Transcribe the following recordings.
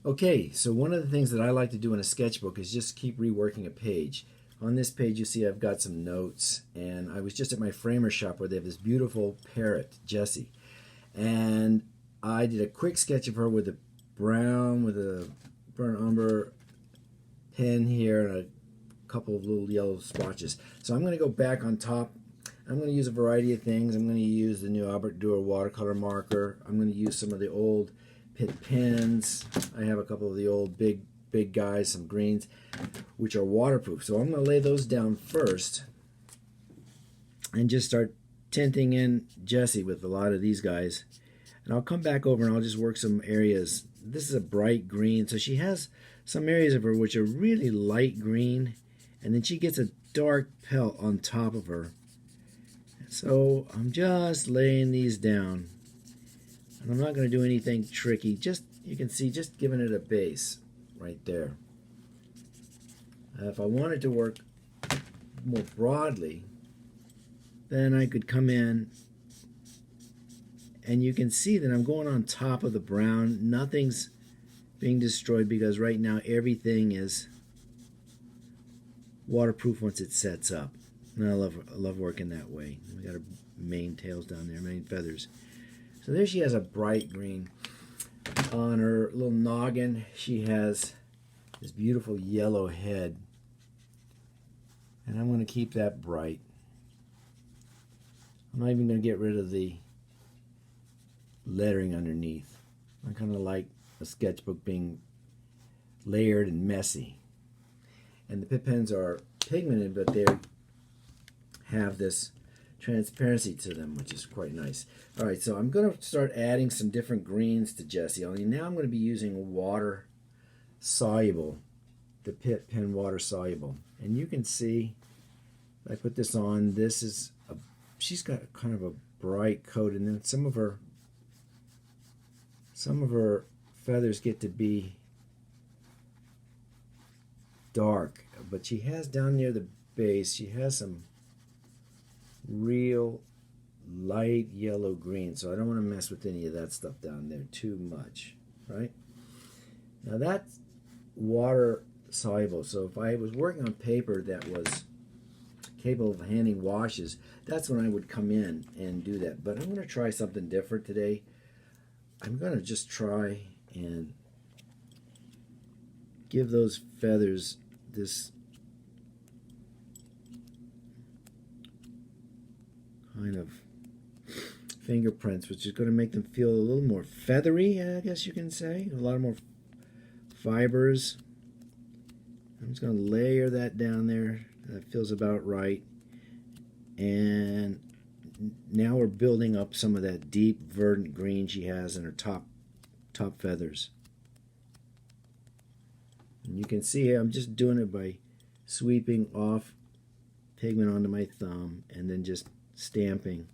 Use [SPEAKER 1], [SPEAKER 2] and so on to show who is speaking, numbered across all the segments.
[SPEAKER 1] Okay, so one of the things that I like to do in a sketchbook is just keep reworking a page. On this page you see I've got some notes, and I was just at my framer shop where they have this beautiful parrot, Jessie. And I did a quick sketch of her with a brown, with a burnt umber pen here and a couple of little yellow splotches. So I'm going to go back on top. I'm going to use a variety of things. I'm going to use the new Albert Durer watercolor marker. I'm going to use some of the old Pitt pens. I have a couple of the old big guys, some greens, which are waterproof. So I'm going to lay those down first and just start tinting in Jessie with a lot of these guys. And I'll come back over and I'll just work some areas. This is a bright green, so she has some areas of her which are really light green, and then she gets a dark pelt on top of her. So I'm just laying these down. And I'm not going to do anything tricky. Just, you can see, just giving it a base right there. If I wanted to work more broadly, then I could come in and you can see that I'm going on top of the brown. Nothing's being destroyed because right now everything is waterproof once it sets up. And I love working that way. We got her mane tails down there, mane feathers. So there she has a bright green. On her little noggin, she has this beautiful yellow head. And I'm going to keep that bright. I'm not even going to get rid of the lettering underneath. I kind of like a sketchbook being layered and messy. And the Pitt pens are pigmented, but they have this transparency to them, which is quite nice. All right, so I'm going to start adding some different greens to Jessie. Only now I'm going to be using water soluble, the Pitt pen water soluble. And you can see, I put this on, this is, she's got kind of a bright coat, and then some of her feathers get to be dark, but she has down near the base, she has some real light yellow green, so I don't want to mess with any of that stuff down there too much, right? Now that's water soluble, so if I was working on paper that was capable of handling washes, that's when I would come in and do that. But I'm going to try something different today. I'm going to just try and give those feathers this kind of fingerprints, which is going to make them feel a little more feathery, I guess you can say. A lot more fibers. I'm just going to layer that down there. That feels about right. And now we're building up some of that deep verdant green she has in her top feathers. And you can see I'm just doing it by sweeping off pigment onto my thumb and then just stamping.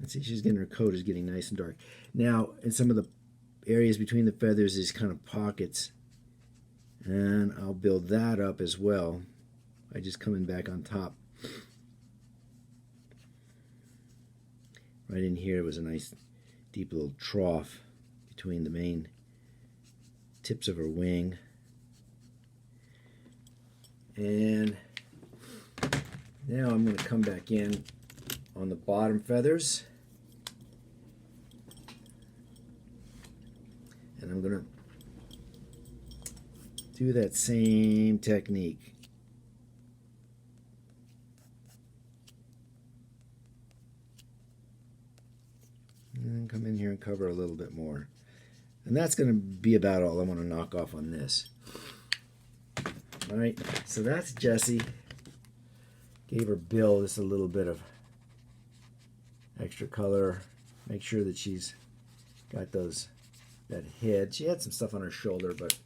[SPEAKER 1] And see, she's getting, her coat is getting nice and dark. Now, in some of the areas between the feathers is kind of pockets, and I'll build that up as well by just coming back on top. Right in here was a nice deep little trough between the main tips of her wing. And now I'm going to come back in on the bottom feathers. And I'm going to do that same technique. And come in here and cover a little bit more. And that's going to be about all I want to knock off on this. All right, so that's Jessie. Gave her bill just a little bit of extra color. Make sure that she's got that head. She had some stuff on her shoulder, but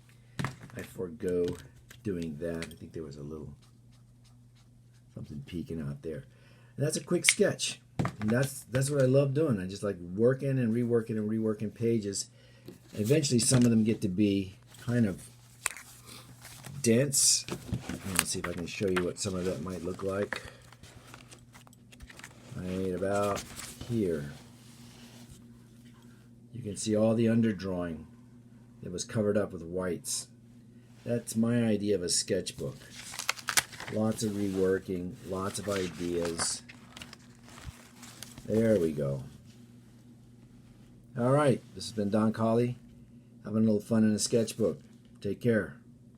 [SPEAKER 1] I forego doing that. I think there was a little something peeking out there. And that's a quick sketch. And that's what I love doing. I just like working and reworking pages. Eventually some of them get to be kind of dense. Let's see if I can show you what some of that might look like. Right about here. You can see all the underdrawing. that was covered up with whites. That's my idea of a sketchbook. Lots of reworking, lots of ideas. There we go. All right, this has been Don Colley, having a little fun in a sketchbook. Take care.